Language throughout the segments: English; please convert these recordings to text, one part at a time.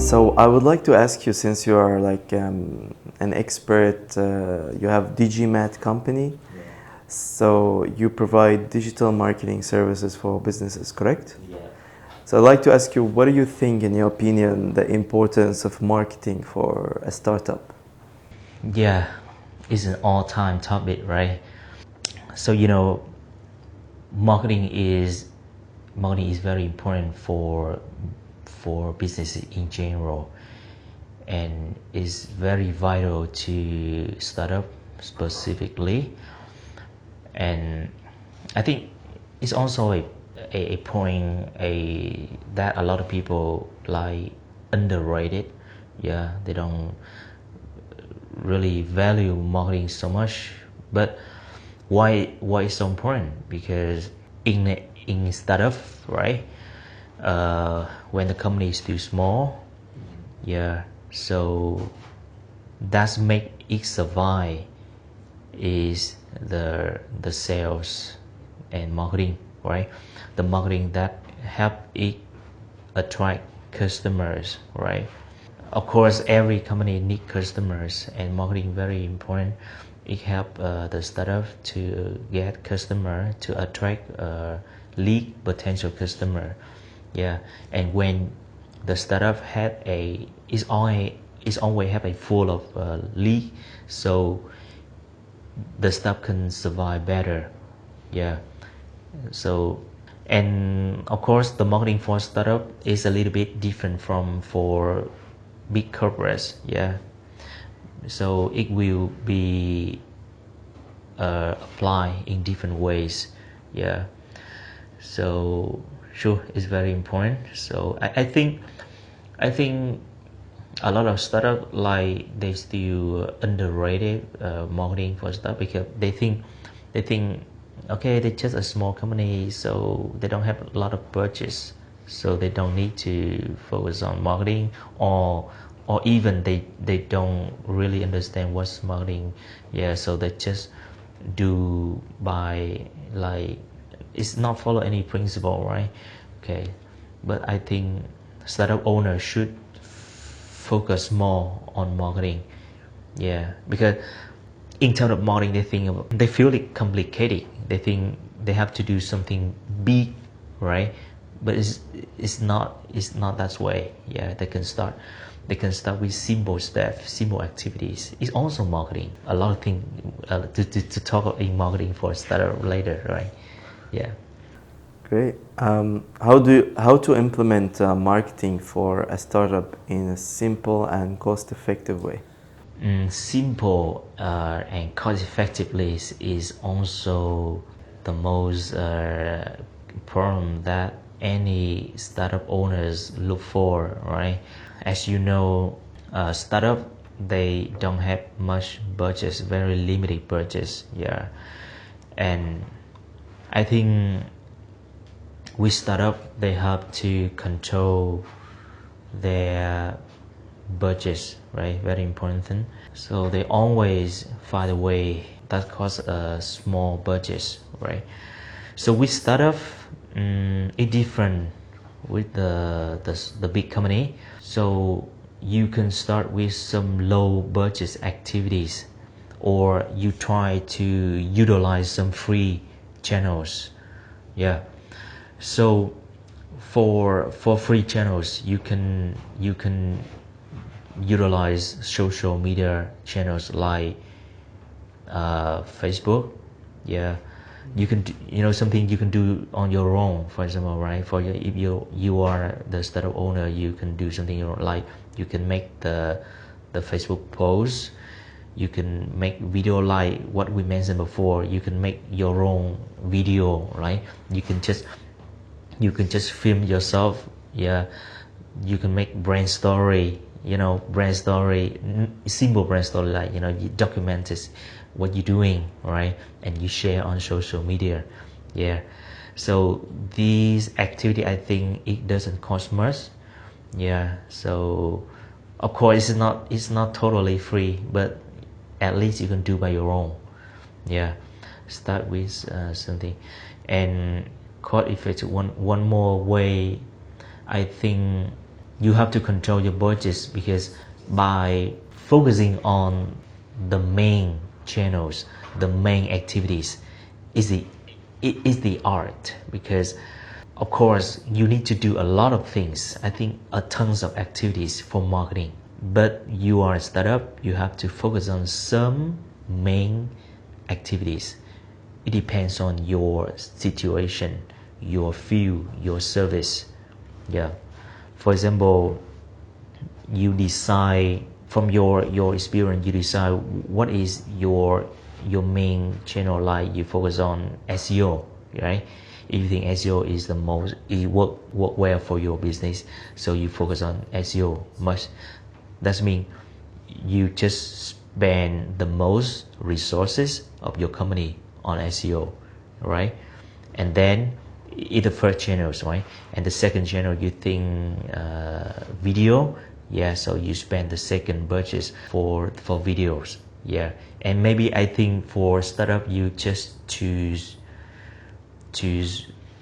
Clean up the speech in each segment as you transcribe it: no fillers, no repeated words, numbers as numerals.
So I would like to ask you, since you are like an expert, you have DigiMat company, so you provide digital marketing services for businesses, correct? Yeah. So I'd like to ask you, what do you think, in your opinion, the importance of marketing for a startup? Yeah, it's an all-time topic, right? So marketing is very important for businesses in general, and is very vital to startup specifically. And I think it's also a point that a lot of people like underrated. Yeah, they don't really value marketing so much. But why it's so important? Because in startup, right? When the company is still small, yeah. So that's make it survive is the sales and marketing, right? The marketing that help it attract customers, right? Of course, every company need customers, and marketing very important. It help the startup to get customer, to attract lead potential customer, yeah. And when the startup had is always have a full of lead, so the startup can survive better, yeah. So, and of course the marketing for startup is a little bit different from for big corporates, yeah. So it will be applied in different ways, yeah. So sure, it's very important. So I think a lot of startup like they still underrated marketing for stuff, because they think okay, they're just a small company, so they don't have a lot of budgets, so they don't need to focus on marketing, or even they don't really understand what's marketing, yeah. So they just do by like, it's not follow any principle, right? Okay, but I think startup owners should focus more on marketing, yeah. Because in terms of marketing, they feel it complicated, they think they have to do something big, right? But it's not that way, yeah. They can start with simple stuff, simple activities. It's also marketing. A lot of things to talk in marketing for a startup later, right? Yeah. Great. How to implement marketing for a startup in a simple and cost-effective way? Simple and cost effectively is also the most problem that any startup owners look for, right? As you know, startup, they don't have much budget, very limited budget, yeah. And I think with startup, they have to control their budgets, right? Very important thing. So they always find a way that costs a small budget, right? So with startup, it different with the big company. So you can start with some low budget activities, or you try to utilize some free channels, yeah. So for free channels, you can utilize social media channels like Facebook, yeah. You can something you can do on your own, for example, right? For you, if you are the startup owner, you can do something like, you can make the Facebook post, you can make video like what we mentioned before, you can make your own video, right? You can just film yourself, yeah. You can make brand story, simple brand story, like you document this, what you're doing, right? And you share on social media, yeah. So these activity, I think it doesn't cost much, yeah. So of course it's not totally free, but at least you can do by your own, yeah. Start with something. And cost effective, one more way, I think You have to control your budgets, because by focusing on the main channels, the main activities, is the art. Because of course you need to do a lot of things, I think a tons of activities for marketing, but you are a startup, you have to focus on some main activities. It depends on your situation, your field, your service. Yeah. For example, you decide from your experience, you decide what is your main channel. Like you focus on SEO, right? If you think SEO is the most, it work well for your business, so you focus on SEO much. That means you just spend the most resources of your company on SEO, right? And then in the first channels, right? And the second channel, you think video, yeah. So you spend the second budget for videos, yeah. And maybe I think for startup, you just choose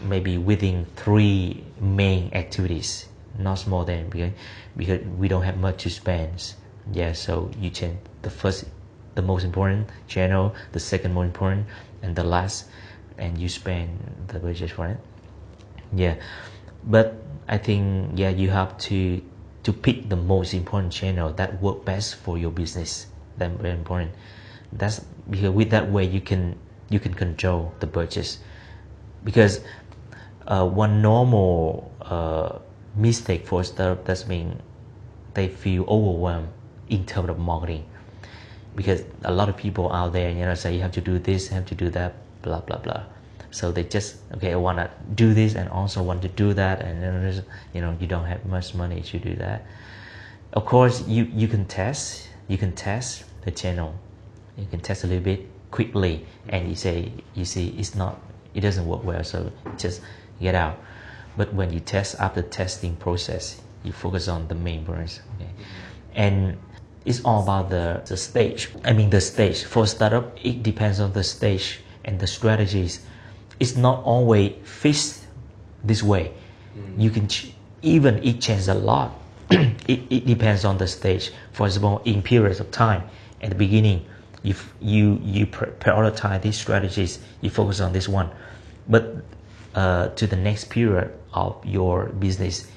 maybe within 3 main activities, not more than, because we don't have much to spend. Yeah, so you change the most important channel, the second most important, and the last, and you spend the budget for it. Yeah, but I think, yeah, you have to pick the most important channel that work best for your business. That's very important. That's because with that way you can control the budget. Because one normal mistake for startup, that means they feel overwhelmed in terms of marketing, because a lot of people out there, say you have to do this, have to do that, blah blah blah. So they just, okay, I want to do this and also want to do that, and then you don't have much money to do that. Of course, you can test the channel, you can test a little bit quickly, and you see it doesn't work well, so just get out. But when you test, after testing process, you focus on the main brands, okay? And it's all about the stage. I mean, the stage for startup, it depends on the stage and the strategies. It's not always fixed this way. You can even it changes a lot. it depends on the stage. For example, in periods of time, at the beginning, if you prioritize these strategies, you focus on this one. But to the next period of your business,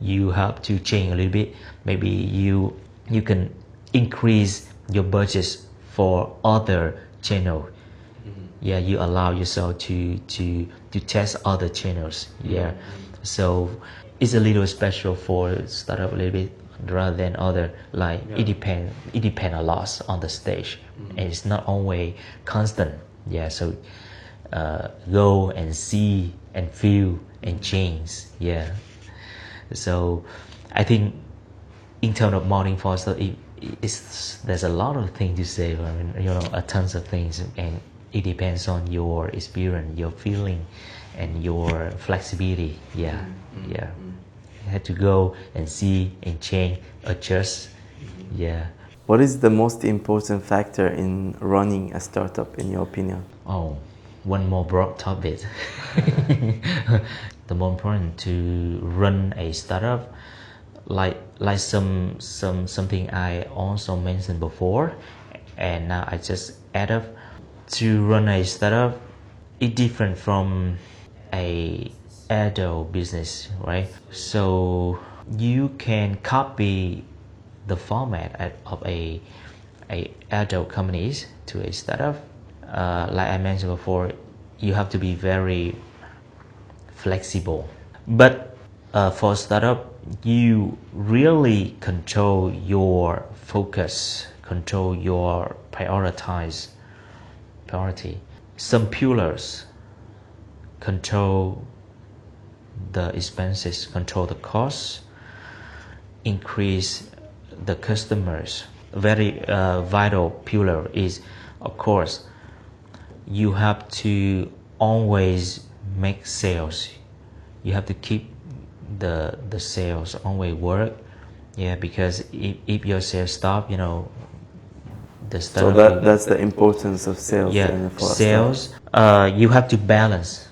you have to change a little bit. Maybe you can increase your budgets for other channel. Yeah, you allow yourself to test other channels. Yeah, so it's a little special for startup a little bit rather than other. Like, it depend a lot on the stage, and it's not always constant. Yeah, so go and see and feel and change. Yeah, so I think in terms of marketing for startup, there's a lot of things to say. I mean, a tons of things, and it depends on your experience, your feeling, and your flexibility. Yeah, yeah. You have to go and see and change, adjust. Yeah. What is the most important factor in running a startup, in your opinion? Oh, one more broad topic. The more important to run a startup, like something I also mentioned before, and now I just add up. To run a startup, it's different from a adult business, right? So you can copy the format of a adult companies to a startup. Like I mentioned before, you have to be very flexible. But for startup, you really control your focus, control your priority. Some pillars control the expenses, control the costs, increase the customers. Very vital pillar is, of course, you have to always make sales. You have to keep the sales always work. Yeah, because if your sales stop, So that's the importance of sales. Yeah, sales. You have to balance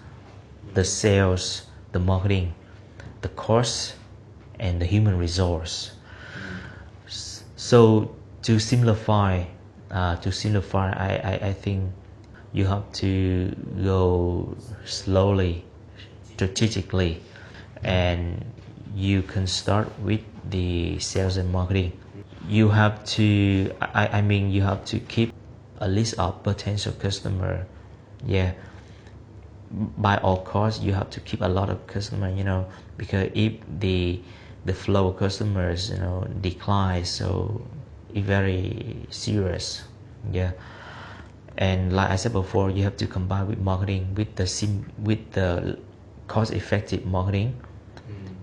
the sales, the marketing, the cost, and the human resource. So to simplify, I think you have to go slowly, strategically, and you can start with the sales and marketing. You have to, I mean, you have to keep a list of potential customer. Yeah, by all costs, you have to keep a lot of customer. Because if the flow of customers declines, so it's very serious. Yeah, and like I said before, you have to combine with marketing with the cost effective marketing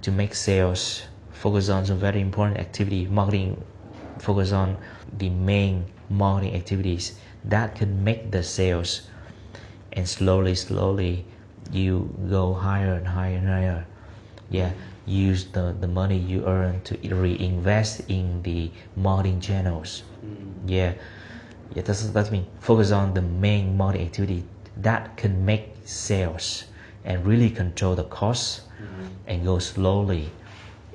to make sales. Focus on some very important activity. Marketing focus on the main marketing activities that can make the sales, and slowly you go higher and higher and higher. Yeah, use the money you earn to reinvest in the marketing channels. Yeah, that's mean focus on the main marketing activity that can make sales and really control the costs and go slowly.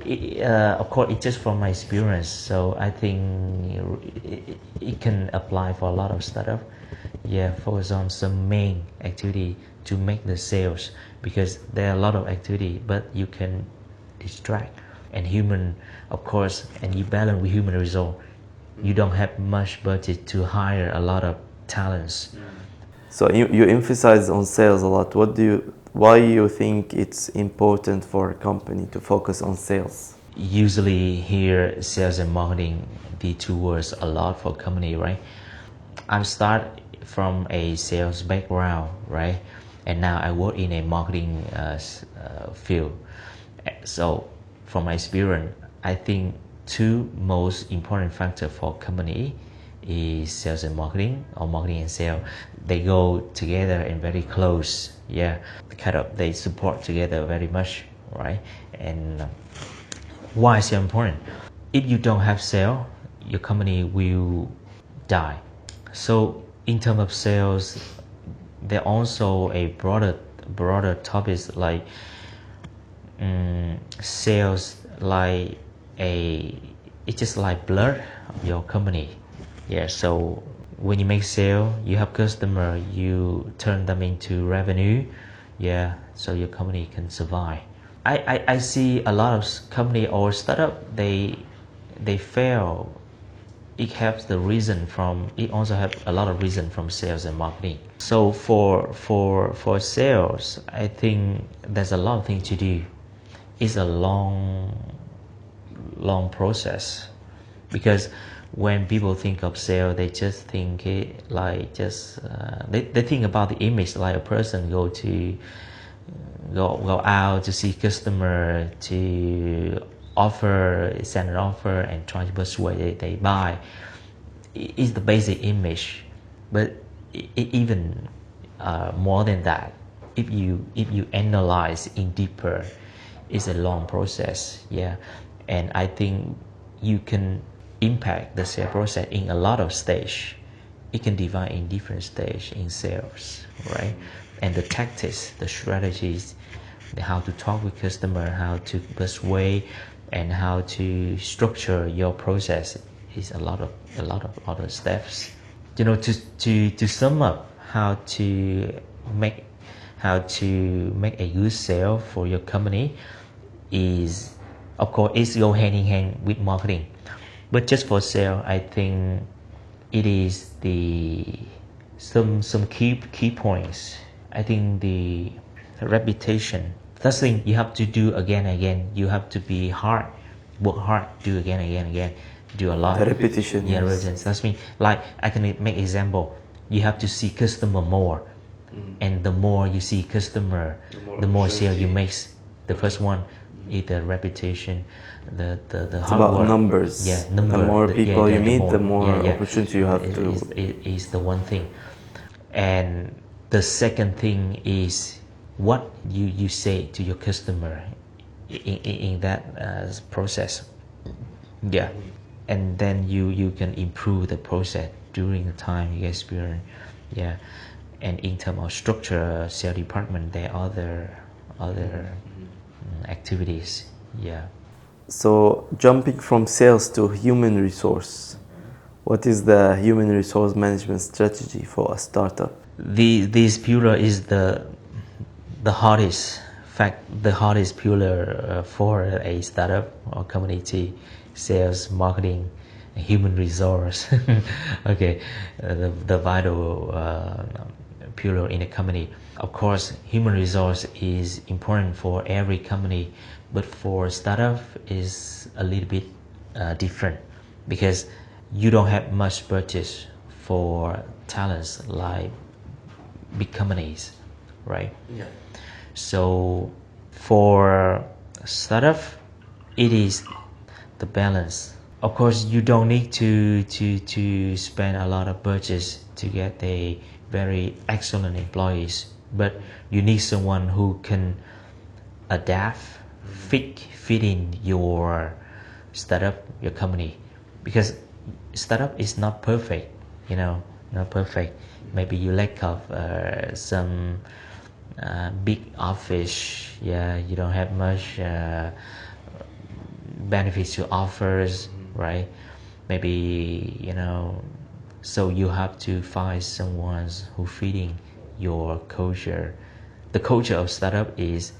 Of course, it's just from my experience, so I think it can apply for a lot of startup. Yeah, focus on some main activity to make the sales, because there are a lot of activity, but you can distract and human, of course, and you balance with human resource. You don't have much budget to hire a lot of talents. So you emphasize on sales a lot. Why you think it's important for a company to focus on sales? Usually here, sales and marketing, the two words a lot for company, right? I start from a sales background, right? And now I work in a marketing field. So from my experience, I think two most important factors for company is sales and marketing, or marketing and sales. They go together and very close. Yeah, kind of they support together very much, right? And why is it important? If you don't have sales, your company will die. So in terms of sales, there are also a broader topics like sales, like it's just like blood of your company. Yeah, so when you make sale, you have customer, you turn them into revenue. Yeah, so your company can survive. I see a lot of company or startup, they fail. It has the reason from, it also have a lot of reason from sales and marketing. So for sales, I think there's a lot of things to do. It's a long process, because when people think of sales, they just think it like just they think about the image, like a person go out to see customer, to send an offer and try to persuade they buy. It's the basic image, but even more than that, if you analyze in deeper, it's a long process. Yeah, and I think you can impact the sales process in a lot of stage. It can divide in different stage in sales, right? And the tactics, the strategies, how to talk with customer, how to persuade, and how to structure your process is a lot of other steps. To sum up how to make a good sale for your company is, of course, it's go hand in hand with marketing. But just for sale, I think it is some key points. I think the reputation. That's the thing you have to do again and again. You have to be work hard, do again and again and again, do a lot. The repetition. Yeah, Yes. repetition. That's mean, like I can make example. You have to see customer more, and the more you see customer, the more sale you make. The first one is the reputation, the It's hard about work. numbers. Yeah, number. The more people you meet, the more yeah. opportunity you have to. Is the one thing, and the second thing is what you say to your customer in that process. Yeah, and then you can improve the process during the time you experience. Yeah, and in terms of structure, sales department, there are other activities. Yeah. So jumping from sales to human resource, what is the human resource management strategy for a startup? This pillar is the hardest the hardest pillar for a startup or community: sales, marketing, human resource. Okay, the vital pillar in a company. Of course, human resource is important for every company, but for startup is a little bit different, because you don't have much budget for talents like big companies, right? Yeah. So for startup, it is the balance. Of course, you don't need to spend a lot of budget to get a very excellent employees, but you need someone who can adapt, fit in your startup, your company, because startup is not perfect, not perfect. Maybe you lack of some big office. Yeah, you don't have much benefits to offers, right? Maybe so you have to find someone who fitting your culture. The culture of startup is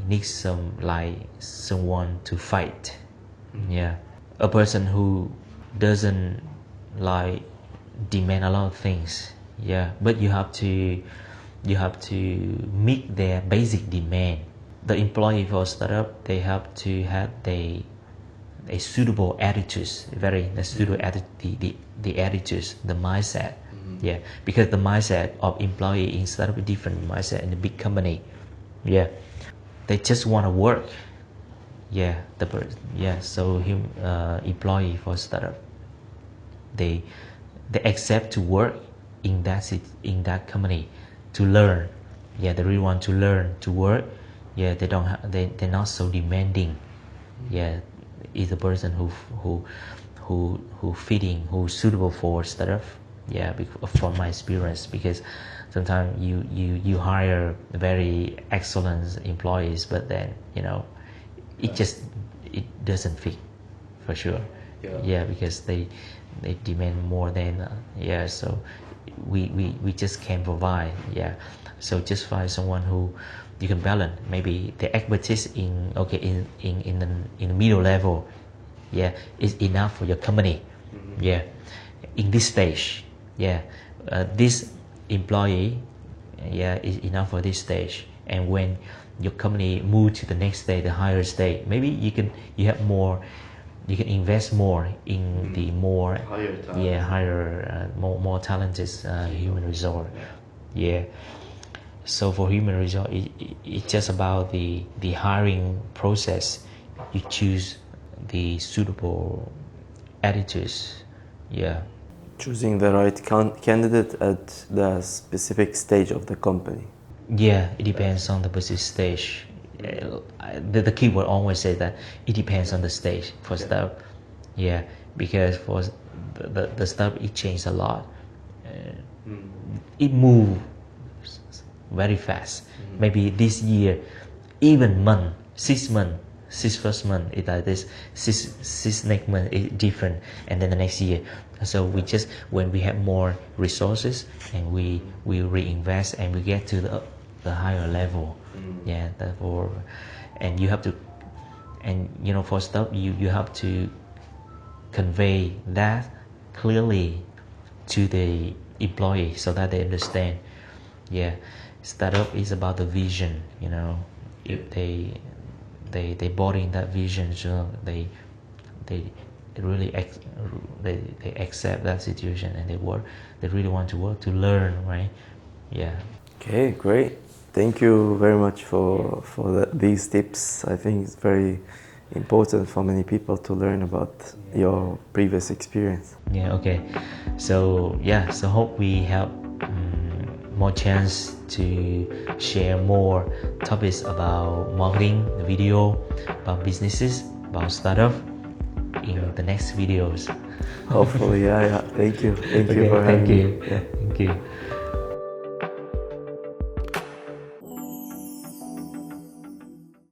need someone to fight. Yeah, a person who doesn't like demand a lot of things. Yeah, but you have to meet their basic demand. The employee for startup, they have to have a suitable attitudes, the suitable attitude, the attitudes, the mindset. Yeah, because the mindset of employee in startup is different mindset in a big company. Yeah, they just want to work. Yeah, so employee for startup, they accept to work in that company to learn. Yeah, they really want to learn to work. Yeah, they're not so demanding. Yeah, is a person who fitting, who's suitable for startup. Yeah, from my experience, because sometimes you hire very excellent employees, but then it doesn't fit for sure. Yeah, because they demand more than so we just can't provide. Yeah, so just find someone who you can balance. Maybe the expertise in the middle level, yeah, is enough for your company. Yeah, in this stage, yeah, this employee, yeah, is enough for this stage. And when your company move to the next stage, the higher stage, maybe you have more, you can invest more in the more Higher talent. yeah, higher more talented human resource. Yeah, so for human resource, it's just about the hiring process. You choose the suitable attitudes. Yeah. Choosing the right candidate at the specific stage of the company. Yeah, it depends on the business stage. The keyword always says that it depends on the stage for stuff. Yeah, because for the stuff, it changes a lot. It moves very fast. Maybe this year, even month, 6 months, six first month is like this, six next month is different, and then the next year. So we just, when we have more resources and we reinvest and we get to the higher level. Yeah, therefore, and you have to, and for stuff, you have to convey that clearly to the employee so that they understand. Yeah, startup is about the vision. If they bought in that vision, so they really they accept that situation, and they really want to work to learn, right? Yeah. Okay, great. Thank you very much for these tips. I think it's very important for many people to learn about your previous experience. Yeah. Okay. So so hope we have more chance to share more topics about marketing, video, about businesses, about startup in the next videos. Hopefully, yeah. Thank you. Thank you Okay, for having thank you. me. Yeah. Thank you.